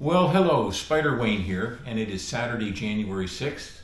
Well, hello, Spyder Wayne here, and it is Saturday, January 6th,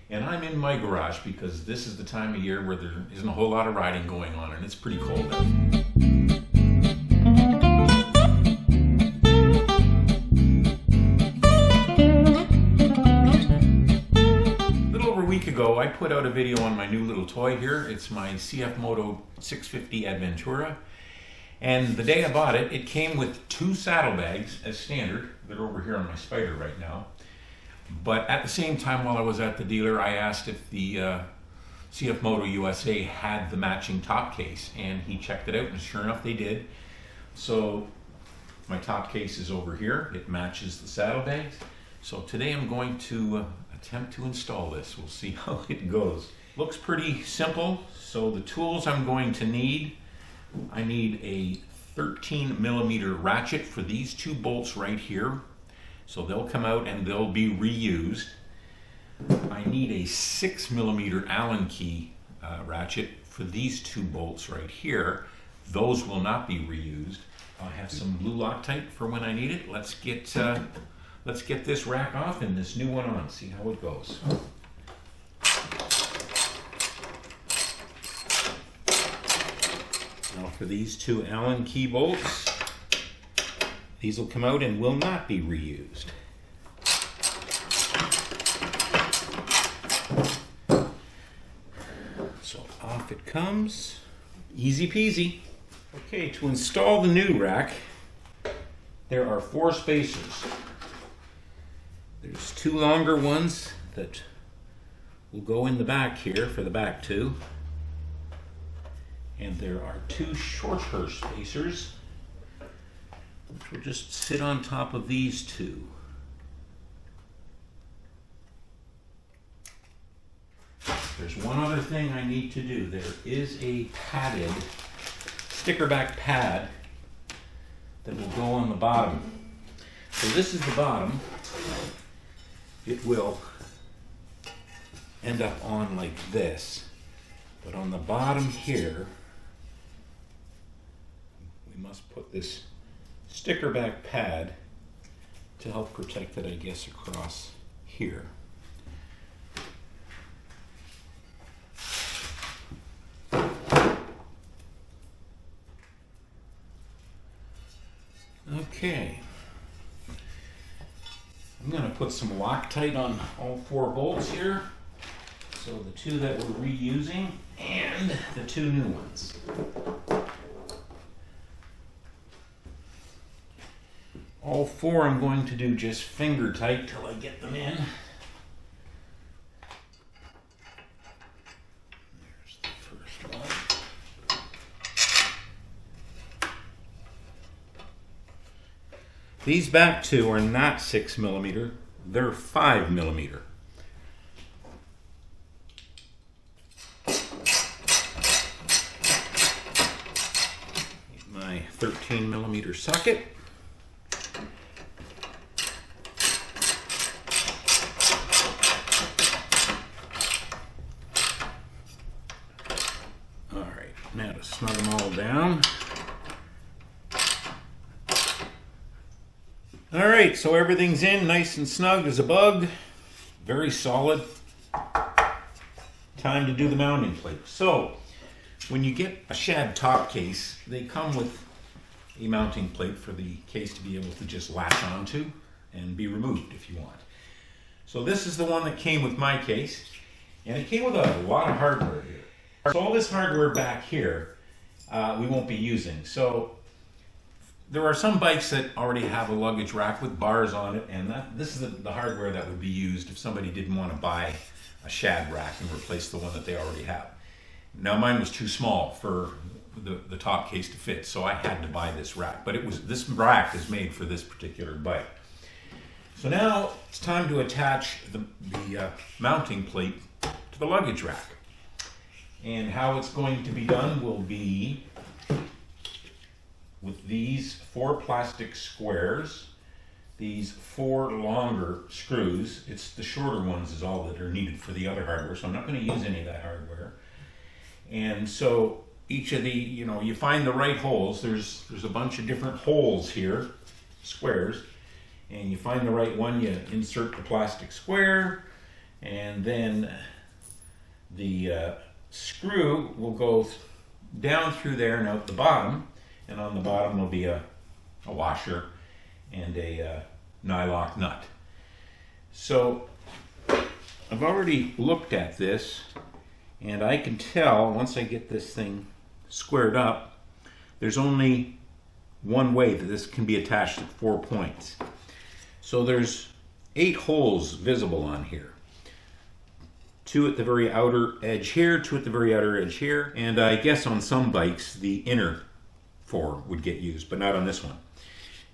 and I'm in my garage because this is the time of year where there isn't a whole lot of riding going on, and it's pretty cold out. A little over a week ago, I put out a video on my new little toy here. It's my CFMoto 650 ADVentura. And the day I bought it, it came with 2 saddlebags as standard. They're over here on my Spyder right now. But at the same time, while I was at the dealer, I asked if the CFMoto USA had the matching top case, and he checked it out, and sure enough, they did. So my top case is over here. It matches the saddlebags. So today I'm going to attempt to install this. We'll see how it goes. Looks pretty simple. So the tools I'm going to need, I need a 13mm ratchet for these 2 bolts right here. So they'll come out and they'll be reused. I need a 6mm Allen key ratchet for these 2 bolts right here. Those will not be reused. I have some blue Loctite for when I need it. Let's get this rack off and this new one on, see how it goes. Now for these 2 Allen key bolts, these will come out and will not be reused. So off it comes, easy peasy. Okay, to install the new rack, there are 4 spacers. There's 2 longer ones that will go in the back here for the back 2. And there are 2 shorter spacers, which will just sit on top of these 2. There's one other thing I need to do. There is a padded sticker back pad that will go on the bottom. So this is the bottom. It will end up on like this. But on the bottom here, we must put this sticker back pad to help protect it, I guess, across here. Okay. I'm going to put some Loctite on all 4 bolts here. So the 2 that we're reusing and the 2 new ones. All 4 I'm going to do just finger tight till I get them in. There's the first one. These back 2 are not 6mm, they're 5mm. My 13mm socket. Now to snug them all down. Alright, so everything's in nice and snug as a bug. Very solid. Time to do the mounting plate. So, when you get a SHAD top case, they come with a mounting plate for the case to be able to just latch onto and be removed if you want. So this is the one that came with my case, and it came with a lot of hardware here. So all this hardware back here, we won't be using. So there are some bikes that already have a luggage rack with bars on it, and this is the hardware that would be used if somebody didn't want to buy a SHAD rack and replace the one that they already have. Now mine was too small for the top case to fit, so I had to buy this rack. But this rack is made for this particular bike. So now it's time to attach the mounting plate to the luggage rack. And how it's going to be done will be with these 4 plastic squares, these 4 longer screws. It's the shorter ones is all that are needed for the other hardware, so I'm not going to use any of that hardware. And so each of the, you find the right holes. There's a bunch of different holes here, squares, and you find the right one, you insert the plastic square, and then the screw will go down through there and out the bottom, and on the bottom will be a washer and a nylock nut. So I've already looked at this, and I can tell once I get this thing squared up, there's only one way that this can be attached at 4 points. So there's 8 holes visible on here. 2 at the very outer edge here, 2 at the very outer edge here, and I guess on some bikes the inner 4 would get used, but not on this one.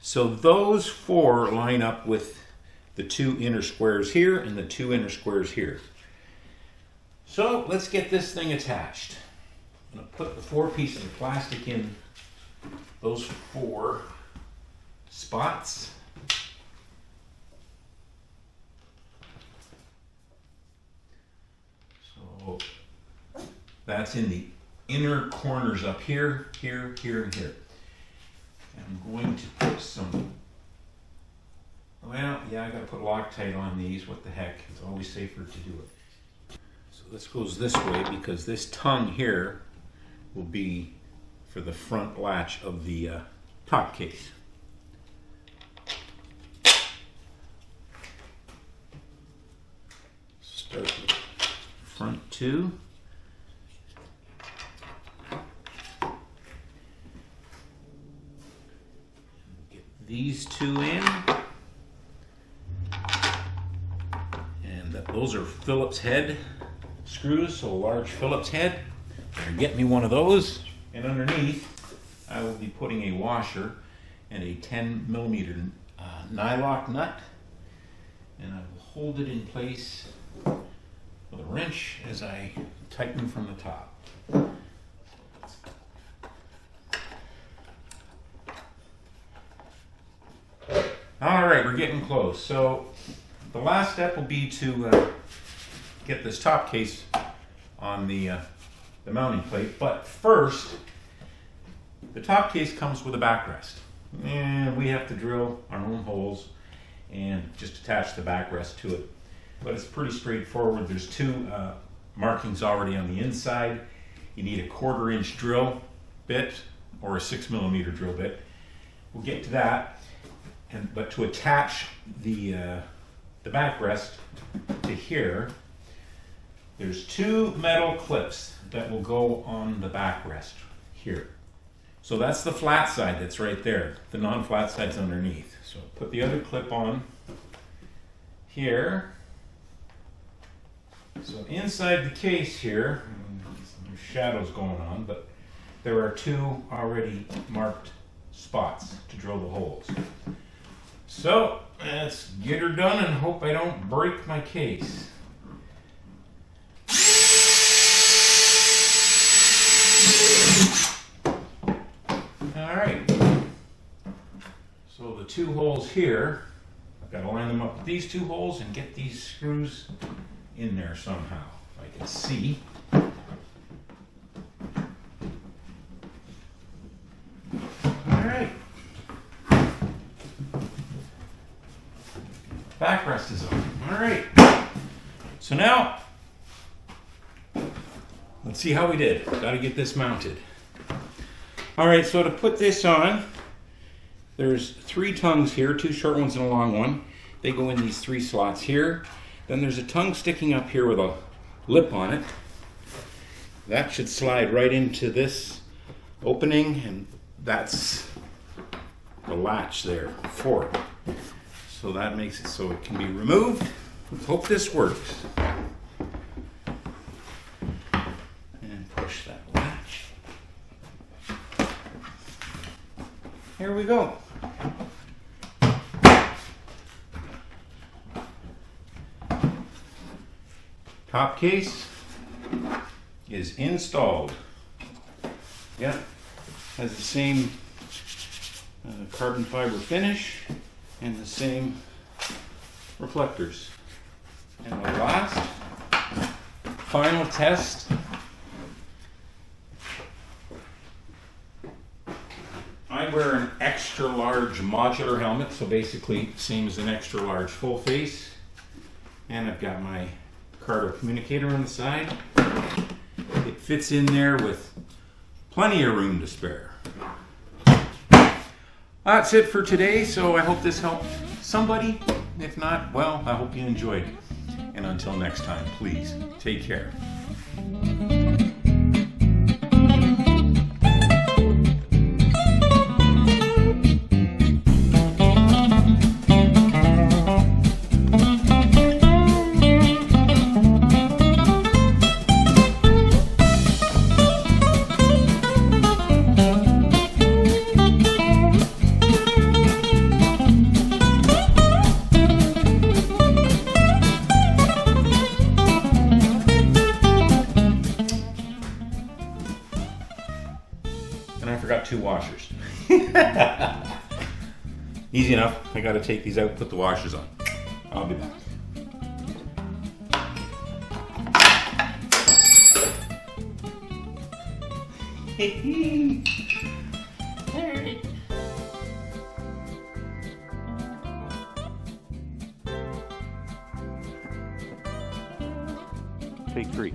So those 4 line up with the 2 inner squares here and the 2 inner squares here. So let's get this thing attached. I'm going to put the 4 pieces of plastic in those 4 spots. So that's in the inner corners up here, here, here, and here. I'm going to put some, well, yeah, I gotta put Loctite on these. What the heck? It's always safer to do it. So this goes this way because this tongue here will be for the front latch of the top case. Start with front 2. Get these 2 in. And those are Phillips head screws, so a large Phillips head. Better get me one of those. And underneath, I will be putting a washer and a 10mm nylock nut. And I will hold it in place with a wrench as I tighten from the top. All right, we're getting close. So the last step will be to get this top case on the mounting plate. But first, the top case comes with a backrest. And we have to drill our own holes and just attach the backrest to it. But it's pretty straightforward. There's 2 markings already on the inside. You need a 1/4 inch drill bit or a 6mm drill bit. We'll get to that. But to attach the backrest to here, there's 2 metal clips that will go on the backrest here. So that's the flat side that's right there. The non-flat side's underneath. So put the other clip on here. So inside the case here, there's shadows going on, but there are 2 already marked spots to drill the holes. So let's get her done and hope I don't break my case. Alright, so the 2 holes here, I've got to line them up with these 2 holes and get these screws in there somehow, if I can see. Alright, backrest is on. Alright, so now let's see how we did. Got to get this mounted. Alright, so to put this on, there's 3 tongues here, 2 short ones and a long one. They go in these 3 slots here. Then there's a tongue sticking up here with a lip on it. That should slide right into this opening, and that's the latch there for it. So that makes it so it can be removed. Let's hope this works. And push that latch. Here we go. Top case is installed. Yeah, has the same carbon fiber finish and the same reflectors. And the last final test. I wear an extra extra large modular helmet, so basically same as an extra large full face. And I've got my Cardo communicator on the side. It fits in there with plenty of room to spare. That's it for today, so I hope this helped somebody. If not, well, I hope you enjoyed. And until next time, please take care. And I forgot 2 washers. Easy enough. I got to take these out, put the washers on. I'll be back. Alright. Take 3.